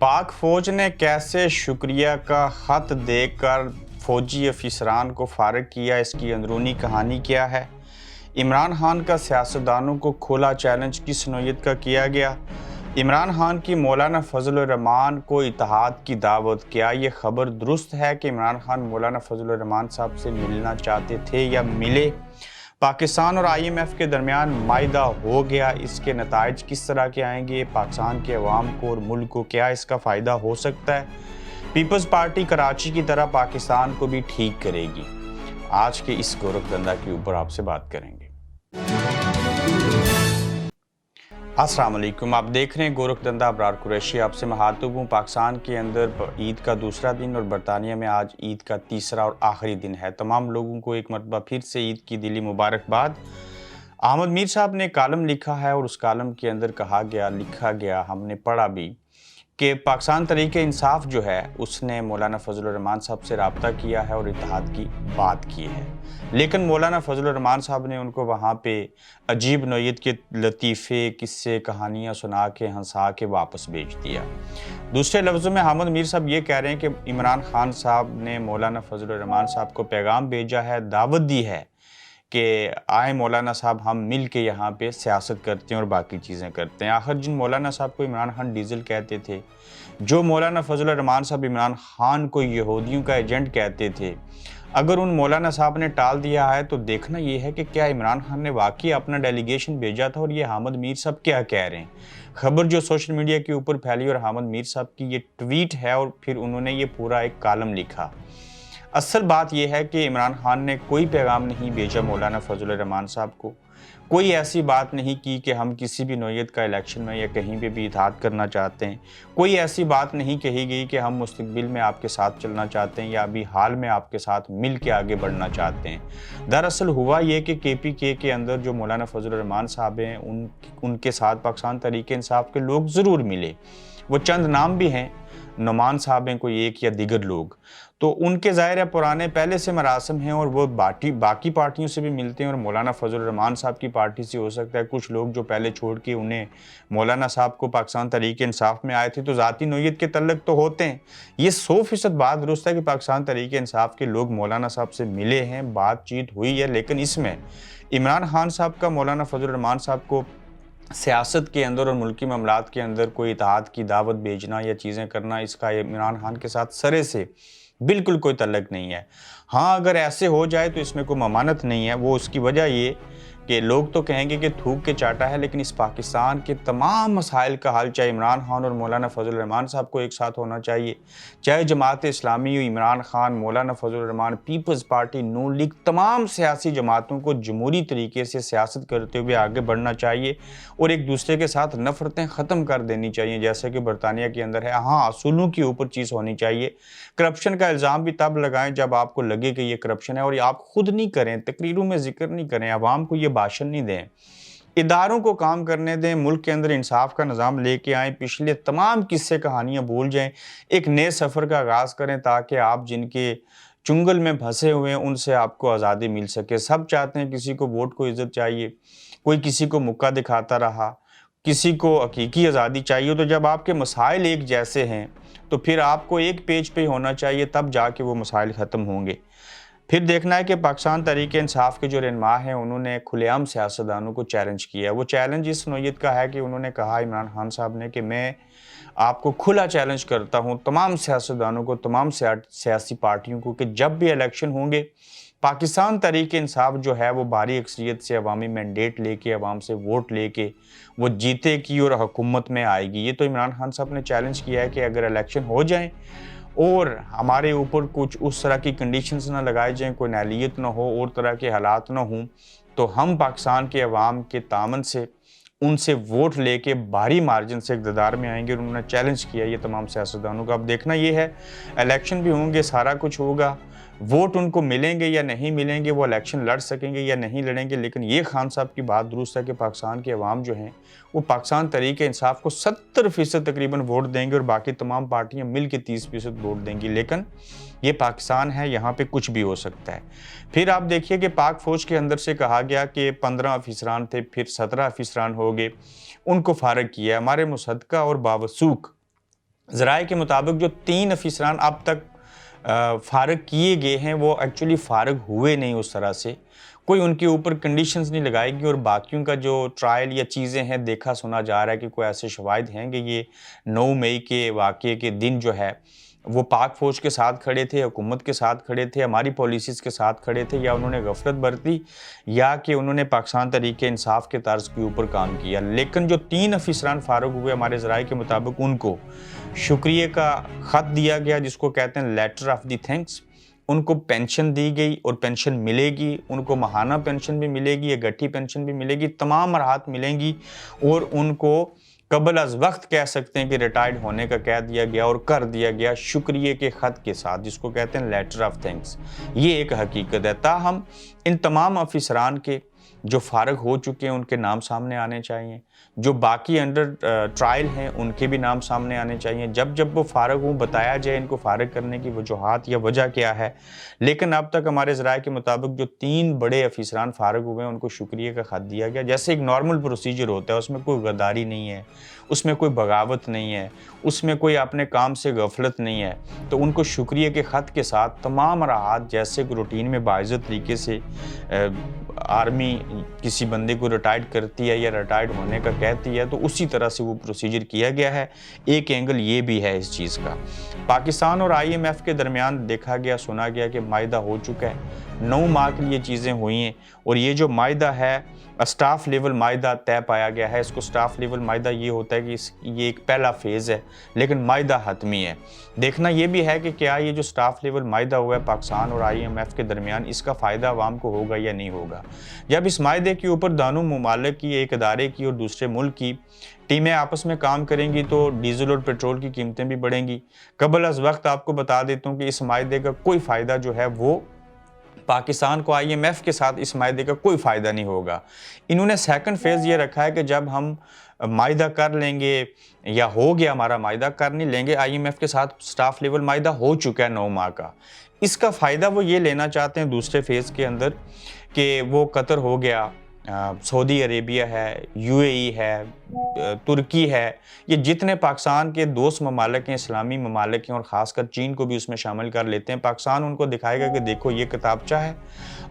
पाक फौज ने कैसे शुक्रिया का खत देकर फौजी अफसरान को फारिग किया, इसकी अंदरूनी कहानी क्या है? इमरान खान का सियासतदानों को खुला चैलेंज किस नौयत का किया गया? इमरान खान की मौलाना फजल रहमान को इत्तेहाद की दावत, क्या ये खबर दुरुस्त है कि इमरान खान मौलाना फजल रहमान साहब से मिलना चाहते थे या मिले? पाकिस्तान और IMF के दरमियान माइदा हो गया, इसके नताइज किस तरह के आएंगे? पाकिस्तान के अवाम को और मुल्क को क्या इसका फ़ायदा हो सकता है? पीपल्स पार्टी कराची की तरह पाकिस्तान को भी ठीक करेगी। आज के इस गोरखधंधा के ऊपर आपसे बात करेंगे। अस्सलाम वालेकुम, आप देख रहे हैं गोरखधंधा। अबरार कुरैशी आपसे मुखातिब हूँ। पाकिस्तान के अंदर ईद का दूसरा दिन और बरतानिया में आज ईद का तीसरा और आखिरी दिन है। तमाम लोगों को एक मरतबा फिर से ईद की दिली मुबारकबाद। अहमद मीर साहब ने कालम लिखा है और उस कालम के अंदर लिखा गया, हमने पढ़ा भी कि पाकिस्तान तहरीक इंसाफ जो है उसने मौलाना फजल रहमान साहब से रब्ता किया है और इत्तेहाद की बात की है, लेकिन मौलाना फजल रहमान साहब ने उनको वहाँ पे अजीब नौयत के लतीफ़े, किस्से, कहानियाँ सुना के हंसा के वापस भेज दिया। दूसरे लफ्ज़ों में अहमद मीर साहब ये कह रहे हैं कि इमरान खान साहब ने मौलाना फजल रहमान साहब को पैगाम भेजा है, दावत दी है कि आए मौलाना साहब, हम मिल के यहाँ पे सियासत करते हैं और बाकी चीज़ें करते हैं। आखिर जिन मौलाना साहब को इमरान खान डीजल कहते थे, जो मौलाना फजल रहमान साहब इमरान खान को यहूदियों का एजेंट कहते थे, अगर उन मौलाना साहब ने टाल दिया है तो देखना ये है कि क्या इमरान खान ने वाकई अपना डेलीगेशन भेजा था और ये अहमद मीर साहब क्या कह रहे हैं। खबर जो सोशल मीडिया के ऊपर फैली और अहमद मीर साहब की ये ट्वीट है और फिर उन्होंने ये पूरा एक कालम लिखा। असल बात यह है कि इमरान खान ने कोई पैगाम नहीं भेजा मौलाना फजल रहमान साहब को, कोई ऐसी बात नहीं की कि हम किसी भी नौयत का इलेक्शन में या कहीं पे भी इत्तेहाद करना चाहते हैं, कोई ऐसी बात नहीं कही गई कि हम मुस्तकबिल में आपके साथ चलना चाहते हैं या अभी हाल में आपके साथ मिल के आगे बढ़ना चाहते हैं। दरअसल हुआ ये कि KPK के अंदर जो मौलाना फजल रहमान साहब हैं उनके साथ पाकिस्तान तहरीक इंसाफ के लोग ज़रूर मिले। वो चंद नाम भी हैं, नुमान साहब हैं कोई एक या दीगर लोग, तो उनके ज़ाहिर है पुराने पहले से मरासम हैं और वो बाकी पार्टियों से भी मिलते हैं और मौलाना फजल रहमान साहब की पार्टी से हो सकता है कुछ लोग जो पहले छोड़ के उन्हें मौलाना साहब को पाकिस्तान तहरीक इंसाफ में आए थे तो ज़ाती नौयत के तल्लक तो होते हैं। ये 100% बात दुरुस्त है कि पाकिस्तान तहरीक इंसाफ के लोग मौलाना साहब से मिले हैं, बातचीत हुई है, लेकिन इसमें इमरान खान साहब का मौलाना फजल रहमान साहब को सियासत के अंदर और मुल्की मामलात के अंदर कोई इत्तेहाद की दावत भेजना या चीज़ें करना, इसका इमरान खान के साथ सरे से बिल्कुल कोई तल्लक नहीं है। हाँ, अगर ऐसे हो जाए तो इसमें कोई ममानत नहीं है। वो उसकी वजह ये कि लोग तो कहेंगे कि थूक के चाटा है, लेकिन इस पाकिस्तान के तमाम मसाइल का हल चाहे इमरान खान और मौलाना फजल रहमान साहब को एक साथ होना चाहिए, चाहे जमात इस्लामी, इमरान खान, मौलाना फजल रहमान, पीपल्स पार्टी, नून लीग, तमाम सियासी जमातों को जमहूरी तरीके से सियासत करते हुए आगे बढ़ना चाहिए और एक दूसरे के साथ नफ़रतें ख़त्म कर देनी चाहिए, जैसे कि बरतानिया के अंदर है। हाँ, असूलों के ऊपर चीज़ होनी चाहिए। करप्शन का इल्ज़ाम भी तब लगाएं जब आपको लगे कि ये करप्शन है और ये आप खुद नहीं करें, तकरीरों में जिक्र नहीं करें, आवाम को ये भाषण नहीं दें, इदारों को काम करने दें, मुल्क के अंदर इंसाफ का निज़ाम लेके आएँ, पिछले तमाम किस्से कहानियाँ भूल जाएँ, एक नए सफ़र का आगाज़ करें ताकि आप जिनके चुंगल में फंसे हुए हैं उनसे आपको आज़ादी मिल सके। सब चाहते हैं, किसी को वोट को इज़्ज़त चाहिए, कोई किसी को मुक्का दिखाता रहा, किसी को हकीकी आज़ादी चाहिए। तो जब आपके मसाइल एक जैसे हैं तो फिर आपको एक पेज पे होना चाहिए, तब जाके वो मसाइल ख़त्म होंगे। फिर देखना है कि पाकिस्तान तहरीक इंसाफ के जो रहनुमा हैं उन्होंने खुलेआम सियासतदानों को चैलेंज किया। वो चैलेंज इस नौयत का है कि उन्होंने कहा, इमरान खान साहब ने, कि मैं आपको खुला चैलेंज करता हूँ, तमाम सियासतदानों को, तमाम सियासी पार्टियों को, कि जब भी इलेक्शन होंगे पाकिस्तान तहरीक इंसाफ जो है वो भारी अक्सरियत से अवामी मैंडेट लेके, अवाम से वोट लेके वो जीतेगी और हुकूमत में आएगी। ये तो इमरान खान साहब ने चैलेंज किया है कि अगर इलेक्शन हो जाए और हमारे ऊपर कुछ उस तरह की कंडीशंस ना लगाए जाएं, कोई नालियत ना हो और तरह के हालात ना हों, तो हम पाकिस्तान के अवाम के तामन से उनसे वोट लेके भारी मार्जिन से इक़्तिदार में आएंगे। और उन्होंने चैलेंज किया ये तमाम सियासतदानों का। अब देखना ये है, इलेक्शन भी होंगे, सारा कुछ होगा, वोट उनको मिलेंगे या नहीं मिलेंगे, वो इलेक्शन लड़ सकेंगे या नहीं लड़ेंगे, लेकिन ये खान साहब की बात दुरुस्त है कि पाकिस्तान के अवाम जो हैं वो पाकिस्तान तहरीक इंसाफ को 70% तकरीबन वोट देंगे और बाकी तमाम पार्टियां मिल के 30% वोट देंगी। लेकिन ये पाकिस्तान है, यहाँ पे कुछ भी हो सकता है। फिर आप देखिए कि पाक फ़ौज के अंदर से कहा गया कि 15 अफसरान थे, फिर 17 अफसरान हो गए, उनको फारिग किया। हमारे मुसद्दका और बावसूख ذرائع کے مطابق جو 3 افسران اب تک فارغ کیے گئے ہیں وہ ایکچولی فارغ ہوئے نہیں اس طرح سے، کوئی ان کے اوپر کنڈیشنز نہیں لگائے گی، اور باقیوں کا جو ٹرائل یا چیزیں ہیں دیکھا سنا جا رہا ہے کہ کوئی ایسے شواہد ہیں کہ یہ 9 مئی کے واقعے کے دن جو ہے وہ پاک فوج کے ساتھ کھڑے تھے، حکومت کے ساتھ کھڑے تھے، ہماری پالیسیز کے ساتھ کھڑے تھے، یا انہوں نے غفلت برتی یا کہ انہوں نے پاکستان تحریک انصاف کے طرز کے اوپر کام کیا۔ لیکن جو 3 افسران فارغ ہوئے ہمارے ذرائع کے مطابق ان کو شکریہ کا خط دیا گیا، جس کو کہتے ہیں لیٹر آف دی تھینکس، ان کو پینشن دی گئی اور پینشن ملے گی، ان کو ماہانہ پینشن بھی ملے گی، یا گٹھی پینشن بھی ملے گی، تمام راحت ملیں گی، اور ان کو قبل از وقت کہہ سکتے ہیں کہ ریٹائرڈ ہونے کا کہہ دیا گیا اور کر دیا گیا شکریہ کے خط کے ساتھ، جس کو کہتے ہیں لیٹر آف تھینکس۔ یہ ایک حقیقت ہے۔ تاہم ان تمام افسران کے جو فارغ ہو چکے ہیں ان کے نام سامنے آنے چاہیے، جو باقی انڈر ٹرائل ہیں ان کے بھی نام سامنے آنے چاہیے، جب وہ فارغ ہوں بتایا جائے ان کو فارغ کرنے کی وجوہات یا وجہ کیا ہے۔ لیکن اب تک ہمارے ذرائع کے مطابق جو 3 بڑے افسران فارغ ہوئے ہیں ان کو شکریہ کا خط دیا گیا، جیسے ایک نارمل پروسیجر ہوتا ہے، اس میں کوئی غداری نہیں ہے، اس میں کوئی بغاوت نہیں ہے، اس میں کوئی اپنے کام سے غفلت نہیں ہے، تو ان کو شکریہ کے خط کے ساتھ تمام راحات، جیسے کہ روٹین میں باعزت طریقے سے آرمی کسی بندے کو ریٹائرڈ کرتی ہے یا ریٹائرڈ ہونے کا کہتی ہے، تو اسی طرح سے وہ پروسیجر کیا گیا ہے۔ ایک اینگل یہ بھی ہے اس چیز کا۔ پاکستان اور IMF کے درمیان دیکھا گیا، سنا گیا کہ معاہدہ ہو چکا ہے، 9 ماہ کے لیے چیزیں ہوئی ہیں، اور یہ جو معاہدہ ہے اسٹاف لیول معاہدہ طے پایا گیا ہے۔ اس کو اسٹاف لیول معاہدہ یہ ہوتا ہے کہ یہ ایک پہلا فیز ہے، لیکن معاہدہ حتمی ہے۔ دیکھنا یہ بھی ہے کہ کیا یہ جو اسٹاف لیول معاہدہ ہوا ہے پاکستان اور IMF کے درمیان، اس کا فائدہ عوام کو ہوگا یا نہیں ہوگا۔ جب اس معاہدے کے اوپر دونوں ممالک کی، ایک ادارے کی اور دوسرے ملک کی ٹیمیں آپس میں کام کریں گی، تو ڈیزل اور پیٹرول کی قیمتیں بھی بڑھیں گی۔ قبل از وقت آپ کو بتا دیتا ہوں کہ اس معاہدے کا کوئی فائدہ جو ہے وہ پاکستان کو IMF کے ساتھ اس معاہدے کا کوئی فائدہ نہیں ہوگا۔ انہوں نے سیکنڈ فیز یہ رکھا ہے کہ جب ہم معاہدہ کر لیں گے یا ہو گیا ہمارا معاہدہ، کر نہیں لیں گے، IMF کے ساتھ سٹاف لیول معاہدہ ہو چکا ہے 9 ماہ کا، اس کا فائدہ وہ یہ لینا چاہتے ہیں دوسرے فیز کے اندر کہ وہ قطر ہو گیا، سعودی عربیہ ہے، UAE ہے، ترکی ہے، یہ جتنے پاکستان کے دوست ممالک ہیں، اسلامی ممالک ہیں، اور خاص کر چین کو بھی اس میں شامل کر لیتے ہیں، پاکستان ان کو دکھائے گا کہ دیکھو یہ کتابچہ ہے،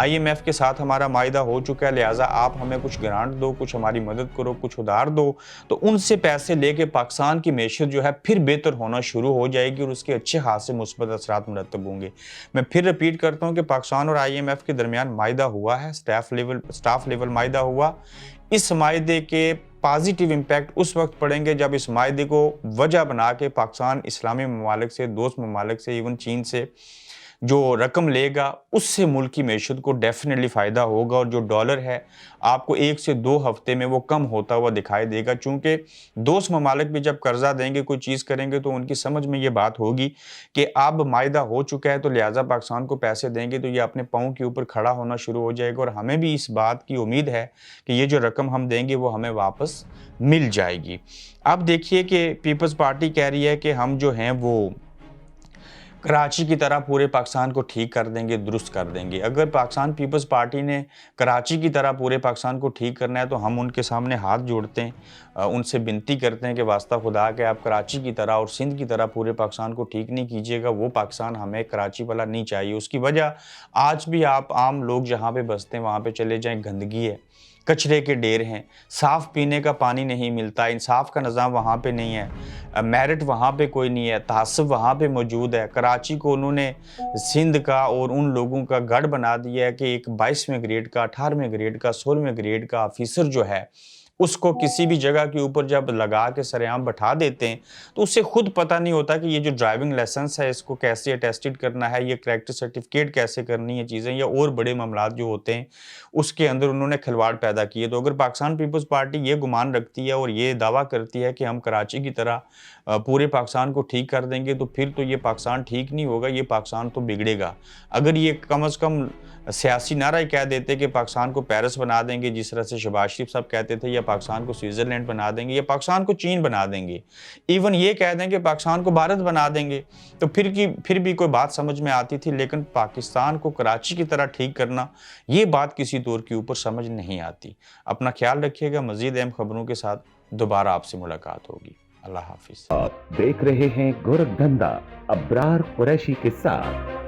IMF کے ساتھ ہمارا معاہدہ ہو چکا ہے، لہٰذا آپ ہمیں کچھ گرانٹ دو، کچھ ہماری مدد کرو، کچھ ادھار دو، تو ان سے پیسے لے کے پاکستان کی معیشت جو ہے پھر بہتر ہونا شروع ہو جائے گی، اور اس کے اچھے خاصے مثبت اثرات مرتب ہوں گے۔ میں پھر رپیٹ کرتا ہوں کہ پاکستان اور IMF کے درمیان معاہدہ ہوا ہے، سٹاف لیول معاہدہ ہوا۔ اس معاہدے کے پازیٹیو امپیکٹ اس وقت پڑیں گے جب اس معاہدے کو وجہ بنا کے پاکستان اسلامی ممالک سے، دوست ممالک سے، ایون چین سے جو رقم لے گا، اس سے ملک کی معیشت کو ڈیفینیٹلی فائدہ ہوگا، اور جو ڈالر ہے آپ کو 1 سے 2 ہفتے میں وہ کم ہوتا ہوا دکھائی دے گا، چونکہ دوست ممالک بھی جب قرضہ دیں گے، کوئی چیز کریں گے، تو ان کی سمجھ میں یہ بات ہوگی کہ اب معاہدہ ہو چکا ہے، تو لہٰذا پاکستان کو پیسے دیں گے تو یہ اپنے پاؤں کے اوپر کھڑا ہونا شروع ہو جائے گا، اور ہمیں بھی اس بات کی امید ہے کہ یہ جو رقم ہم دیں گے وہ ہمیں واپس مل جائے گی۔ اب دیکھیے کہ پیپلز پارٹی کہہ رہی ہے کہ ہم جو ہیں وہ کراچی کی طرح پورے پاکستان کو ٹھیک کر دیں گے، درست کر دیں گے۔ اگر پاکستان پیپلز پارٹی نے کراچی کی طرح پورے پاکستان کو ٹھیک کرنا ہے تو ہم ان کے سامنے ہاتھ جوڑتے ہیں، ان سے بنتی کرتے ہیں کہ واسطہ خدا کہ آپ کراچی کی طرح اور سندھ کی طرح پورے پاکستان کو ٹھیک نہیں کیجیے گا، وہ پاکستان ہمیں کراچی والا نہیں چاہیے۔ اس کی وجہ آج بھی آپ عام لوگ جہاں پہ بستے ہیں وہاں پہ چلے جائیں، گندگی ہے، کچرے کے ڈھیر ہیں، صاف پینے کا پانی نہیں ملتا، انصاف کا نظام وہاں پہ نہیں ہے، میرٹ وہاں پہ کوئی نہیں ہے، تعصب وہاں پہ موجود ہے۔ کراچی کو انہوں نے سندھ کا اور ان لوگوں کا گڑھ بنا دیا ہے کہ ایک 22ویں گریڈ کا، 18ویں گریڈ کا، 16ویں گریڈ کا آفیسر جو ہے اس کو کسی بھی جگہ کے اوپر جب لگا کے سرعام بٹھا دیتے ہیں تو اسے خود پتہ نہیں ہوتا کہ یہ جو ڈرائیونگ لائسنس ہے اس کو کیسے اٹیسٹڈ کرنا ہے، یہ کریکٹر سرٹیفکیٹ کیسے کرنی ہے چیزیں، یا اور بڑے معاملات جو ہوتے ہیں اس کے اندر انہوں نے کھلواڑ پیدا کیے۔ تو اگر پاکستان پیپلز پارٹی یہ گمان رکھتی ہے اور یہ دعویٰ کرتی ہے کہ ہم کراچی کی طرح پورے پاکستان کو ٹھیک کر دیں گے، تو پھر تو یہ پاکستان ٹھیک نہیں ہوگا، یہ پاکستان تو بگڑے گا۔ اگر یہ کم از کم سیاسی نعرہ کہہ دیتے کہ پاکستان کو پیرس بنا دیں گے، جس طرح سے شہباز شریف صاحب کہتے تھے، یا پاکستان کو سوئٹزرلینڈ بنا دیں گے، یا پاکستان کو چین بنا دیں گے، ایون یہ کہہ دیں کہ پاکستان کو بھارت بنا دیں گے، تو پھر بھی کوئی بات سمجھ میں آتی تھی، لیکن پاکستان کو کراچی کی طرح ٹھیک کرنا، یہ بات کسی دور کے اوپر سمجھ نہیں آتی۔ اپنا خیال رکھیے گا، مزید اہم خبروں کے ساتھ دوبارہ آپ سے ملاقات ہوگی۔ अल्लाह हाफिज़। आप देख रहे हैं गोरखधंधा अब्रार कुरैशी के साथ।